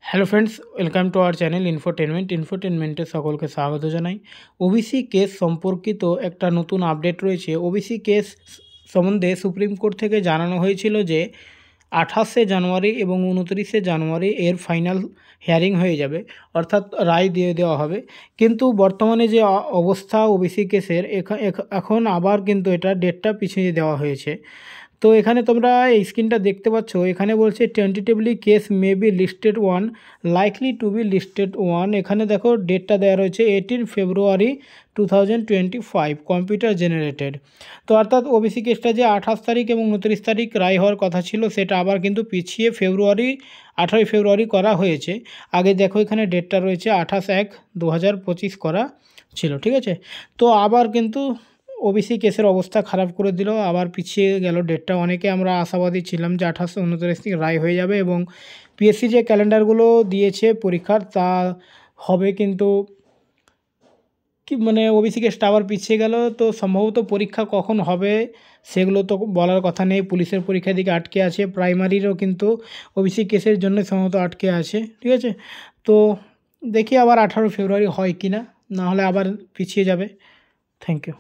Hello friends, welcome to our channel ইনফোটেনমেন্টে সকলকে স্বাগত জানাই। ওবিসি কেস সম্পর্কিত একটা নতুন আপডেট রয়েছে। ওবিসি কেস সম্বন্ধে সুপ্রিম কোর্ট থেকে জানানো হয়েছিল যে 28শে জানুয়ারি এবং 29শে জানুয়ারি এর ফাইনাল হিয়ারিং হয়ে যাবে, অর্থাৎ রায় দিয়ে দেওয়া হবে। কিন্তু বর্তমানে যে অবস্থা ওবিসি কেসের, এখন আবার কিন্তু এটা ডেটটা পিছিয়ে দেওয়া হয়েছে। তো এখানে তোমরা এই স্ক্রিনটা দেখতে পাচ্ছ, এখানে বলছে tentatively case may be listed 1, likely to be listed 1। এখানে দেখো ডেটটা দেওয়া রয়েছে 18 ফেব্রুয়ারি 2025, কম্পিউটার জেনারেটেড। তো অর্থাৎ ওবিসি কেসটা যে 28 তারিখ এবং 29 তারিখ রায় হওয়ার কথা ছিল, সেটা আবার কিন্তু পিছিয়ে 18 ফেব্রুয়ারি করা হয়েছে। আগে দেখো এখানে ডেটটা রয়েছে 28/1/2025 করা ছিল, ঠিক আছে। তো আবার কিন্তু ওবিসি কেসের অবস্থা খারাপ করে দিল, আবার পিছিয়ে গেল ডেটটা। অনেকে আমরা আশাবাদী ছিলাম যে 28-29 থেকে রায় হয়ে যাবে এবং পিএসসি যে ক্যালেন্ডারগুলো দিয়েছে পরীক্ষার তা হবে, কিন্তু কি ওবিসি কেসটা আবার পিছিয়ে গেল। তো সম্ভবত পরীক্ষা কখন হবে সেগুলো তো বলার কথা নেই। পুলিশের পরীক্ষার দিকে আটকে আছে, প্রাইমারিরও কিন্তু ওবিসি কেসের জন্য সম্ভবত আটকে আছে, ঠিক আছে। তো দেখি আবার 18 ফেব্রুয়ারি হয় কি না, নাহলে আবার পিছিয়ে যাবে। Thank you.